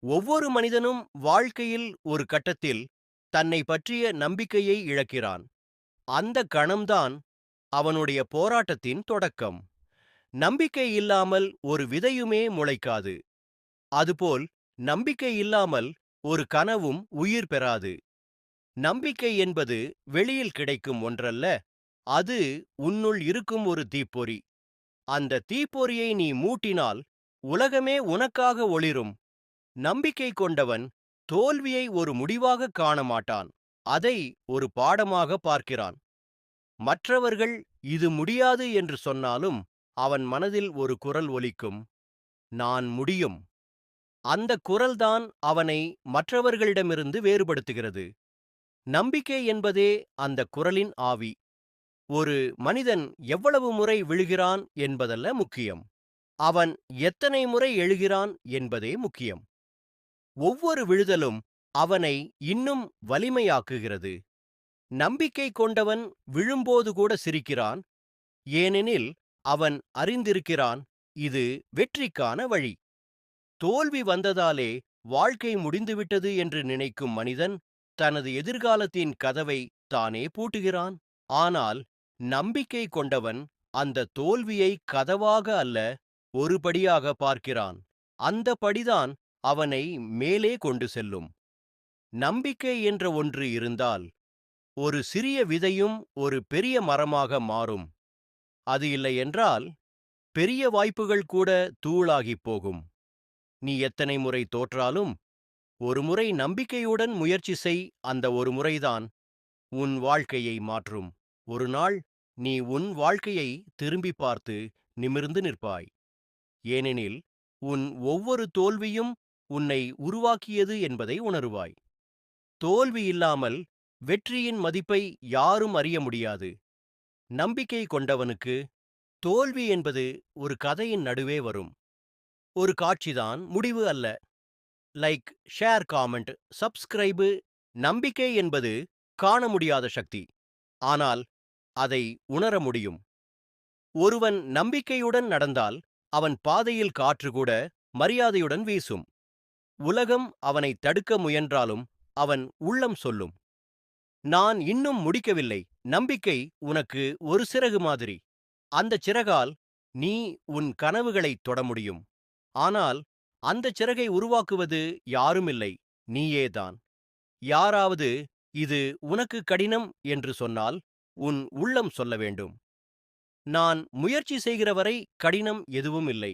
ஒவ்வொரு மனிதனும் வாழ்க்கையில் ஒரு கட்டத்தில் தன்னை பற்றிய நம்பிக்கையை இழக்கிறான். அந்த கணம்தான் அவனுடைய போராட்டத்தின் தொடக்கம். நம்பிக்கை இல்லாமல் ஒரு விதையுமே முளைக்காது. அதுபோல் நம்பிக்கை இல்லாமல் ஒரு கனவும் உயிர் பெறாது. நம்பிக்கை என்பது வெளியில் கிடைக்கும் ஒன்றல்ல, அது உன்னுள் இருக்கும் ஒரு தீப்பொறி. அந்த தீப்பொறியை நீ மூட்டினால் உலகமே உனக்காக ஒளிரும். நம்பிக்கை கொண்டவன் தோல்வியை ஒரு முடிவாக காண மாட்டான். அதை ஒரு பாடமாக பார்க்கிறான். மற்றவர்கள் இது முடியாது என்று சொன்னாலும் அவன் மனதில் ஒரு குரல் ஒலிக்கும், நான் முடியும். அந்த குரல்தான் அவனை மற்றவர்களிடமிருந்து வேறுபடுத்துகிறது. நம்பிக்கை என்பதே அந்த குரலின் ஆவி. ஒரு மனிதன் எவ்வளவு முறை விழுகிறான் என்பதல்ல முக்கியம். அவன் எத்தனை முறை எழுகிறான் என்பதே முக்கியம். ஒவ்வொரு விழுதலும் அவனை இன்னும் வலிமையாக்குகிறது. நம்பிக்கை கொண்டவன் விழும்போது கூட சிரிக்கிறான், ஏனெனில் அவன் அறிந்திருக்கிறான், இது வெற்றிக்கான வழி. தோல்வி வந்ததாலே வாழ்க்கை முடிந்துவிட்டது என்று நினைக்கும் மனிதன் தனது எதிர்காலத்தின் கதவை தானே பூட்டுகிறான். ஆனால் நம்பிக்கை கொண்டவன் அந்த தோல்வியை கதவாக அல்ல, ஒரு படியாக பார்க்கிறான். அந்த படிதான் அவனை மேலே கொண்டு செல்லும். நம்பிக்கை என்ற ஒன்று இருந்தால் ஒரு சிறிய விதையும் ஒரு பெரிய மரமாக மாறும். அது இல்லையென்றால் பெரிய வாய்ப்புகள் கூட தூளாகிப் போகும். நீ எத்தனை முறை தோற்றாலும் ஒரு முறை நம்பிக்கையுடன் முயற்சி செய். அந்த ஒரு முறைதான் உன் வாழ்க்கையை மாற்றும். ஒரு நாள் நீ உன் வாழ்க்கையை திரும்பி பார்த்து நிமிர்ந்து நிற்பாய். ஏனெனில் உன் ஒவ்வொரு தோல்வியும் உன்னை உருவாக்கியது என்பதை உணருவாய். தோல்வி இல்லாமல் வெற்றியின் மதிப்பை யாரும் அறிய முடியாது. நம்பிக்கை கொண்டவனுக்கு தோல்வி என்பது ஒரு கதையின் நடுவே வரும். ஒரு காட்சிதான் முடிவு அல்ல. Like, share, comment, subscribe. நம்பிக்கை என்பது காண முடியாத சக்தி. ஆனால் அதை உணர முடியும். ஒருவன் நம்பிக்கையுடன் நடந்தால் அவன் பாதையில் காற்று கூட மரியாதையுடன் வீசும். உலகம் அவனை தடுக்க முயன்றாலும் அவன் உள்ளம் சொல்லும், நான் இன்னும் முடிக்கவில்லை. நம்பிக்கை உனக்கு ஒரு சிறகு மாதிரி. அந்தச் சிறகால் நீ உன் கனவுகளைத் தொட முடியும். ஆனால் அந்தச் சிறகை உருவாக்குவது யாருமில்லை, நீயேதான். யாராவது இது உனக்கு கடினம் என்று சொன்னால் உன் உள்ளம் சொல்ல வேண்டும், நான் முயற்சி செய்கிற வரை கடினம் எதுவும் இல்லை.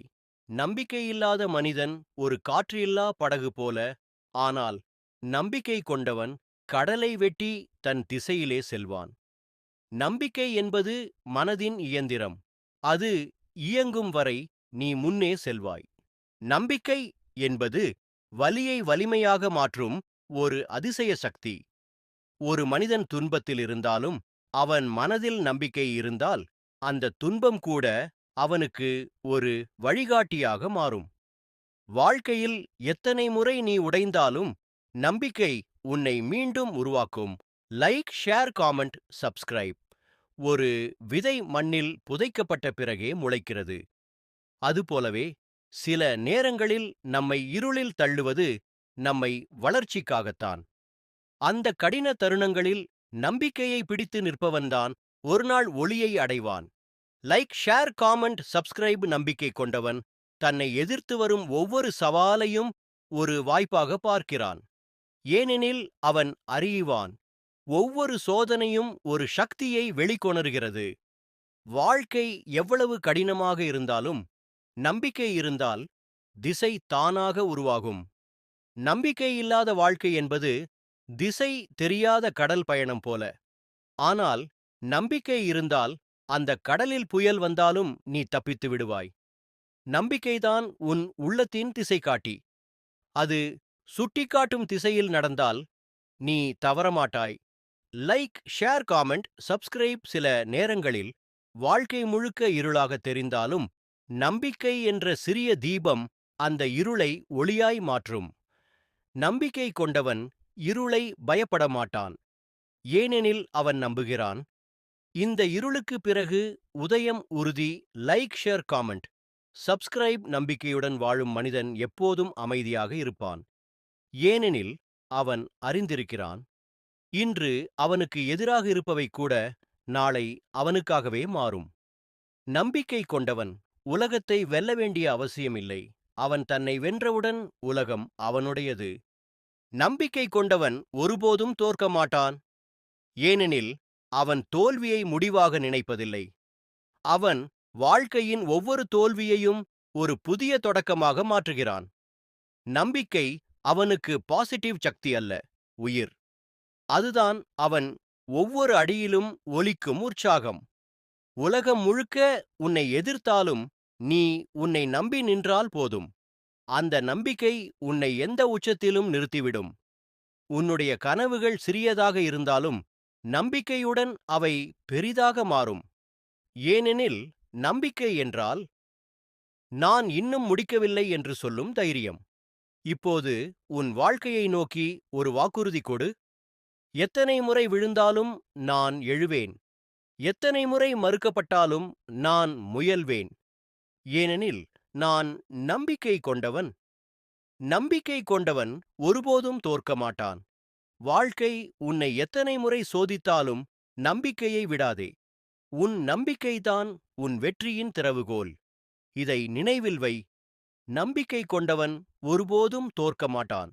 நம்பிக்கையில்லாத மனிதன் ஒரு காற்று இல்லா படகு போல. ஆனால் நம்பிக்கை கொண்டவன் கடலை வெட்டி தன் திசையிலே செல்வான். நம்பிக்கை என்பது மனதின் இயந்திரம். அது இயங்கும் வரை நீ முன்னே செல்வாய். நம்பிக்கை என்பது வலியை வலிமையாக மாற்றும் ஒரு அதிசய சக்தி. ஒரு மனிதன் துன்பத்தில் இருந்தாலும் அவன் மனதில் நம்பிக்கை இருந்தால் அந்த துன்பம் கூட அவனுக்கு ஒரு வழிகாட்டியாக மாறும். வாழ்க்கையில் எத்தனை முறை நீ உடைந்தாலும் நம்பிக்கை உன்னை மீண்டும் உருவாக்கும். Like, share, comment, subscribe. ஒரு விதை மண்ணில் புதைக்கப்பட்ட பிறகே முளைக்கிறது. அதுபோலவே சில நேரங்களில் நம்மை இருளில் தள்ளுவது நம்மை வளர்ச்சிக்காகத்தான். அந்த கடின தருணங்களில் நம்பிக்கையை பிடித்து நிற்பவன்தான் ஒருநாள் ஒளியை அடைவான். Like, share, comment, subscribe. நம்பிக்கை கொண்டவன் தன்னை எதிர்த்து வரும் ஒவ்வொரு சவாலையும் ஒரு வாய்ப்பாக பார்க்கிறான். ஏனெனில் அவன் அறிவான், ஒவ்வொரு சோதனையும் ஒரு சக்தியை வெளிக்கொணர்கிறது. வாழ்க்கை எவ்வளவு கடினமாக இருந்தாலும் நம்பிக்கை இருந்தால் திசை தானாக உருவாகும். நம்பிக்கை இல்லாத வாழ்க்கை என்பது திசை தெரியாத கடல் பயணம் போல. ஆனால் நம்பிக்கை இருந்தால் அந்த கடலில் புயல் வந்தாலும் நீ தப்பித்து விடுவாய். நம்பிக்கைதான் உன் உள்ளத்தின் திசைகாட்டி. அது சுட்டிக்காட்டும் திசையில் நடந்தால் நீ தவறமாட்டாய். Like, share, comment, subscribe. சில நேரங்களில் வாழ்க்கை முழுக்க இருளாக தெரிந்தாலும் நம்பிக்கை என்ற சிறிய தீபம் அந்த இருளை ஒளியாய் மாற்றும். நம்பிக்கை கொண்டவன் இருளை பயப்பட மாட்டான். ஏனெனில் அவன் நம்புகிறான், இந்த இருளுக்கு பிறகு உதயம் உறுதி. Like, share, comment, subscribe. நம்பிக்கையுடன் வாழும் மனிதன் எப்போதும் அமைதியாக இருப்பான். ஏனெனில் அவன் அறிந்திருக்கிறான், இன்று அவனுக்கு எதிராக இருப்பவை கூட நாளை அவனுக்காகவே மாறும். நம்பிக்கை கொண்டவன் உலகத்தை வெல்ல வேண்டிய அவசியமில்லை. அவன் தன்னை வென்றவுடன் உலகம் அவனுடையது. நம்பிக்கை கொண்டவன் ஒருபோதும் தோற்க மாட்டான். ஏனெனில் அவன் தோல்வியை முடிவாக நினைப்பதில்லை. அவன் வாழ்க்கையின் ஒவ்வொரு தோல்வியையும் ஒரு புதிய தொடக்கமாக மாற்றுகிறான். நம்பிக்கை அவனுக்கு பாசிட்டிவ் சக்தி அல்ல, உயிர். அதுதான் அவன் ஒவ்வொரு அடியிலும் ஒலிக்கும் உற்சாகம். உலகம் முழுக்க உன்னை எதிர்த்தாலும் நீ உன்னை நம்பி நின்றால் போதும். அந்த நம்பிக்கை உன்னை எந்த உச்சத்திலும் நிறுத்திவிடும். உன்னுடைய கனவுகள் சிறியதாக இருந்தாலும் நம்பிக்கையுடன் அவை பெரிதாக மாறும். ஏனெனில் நம்பிக்கை என்றால் நான் இன்னும் முடிக்கவில்லை என்று சொல்லும் தைரியம். இப்போது உன் வாழ்க்கையை நோக்கி ஒரு வாக்குறுதி கொடு. எத்தனை முறை விழுந்தாலும் நான் எழுவேன். எத்தனை முறை மறுக்கப்பட்டாலும் நான் முயல்வேன். ஏனெனில் நான் நம்பிக்கை கொண்டவன். நம்பிக்கை கொண்டவன் ஒருபோதும் தோற்க மாட்டான். வாழ்க்கை உன்னை எத்தனை முறை சோதித்தாலும் நம்பிக்கையை விடாதே. உன் நம்பிக்கைதான் உன் வெற்றியின் திறவுகோல். இதை நினைவில் வை. நம்பிக்கை கொண்டவன் ஒருபோதும் தோற்க மாட்டான்.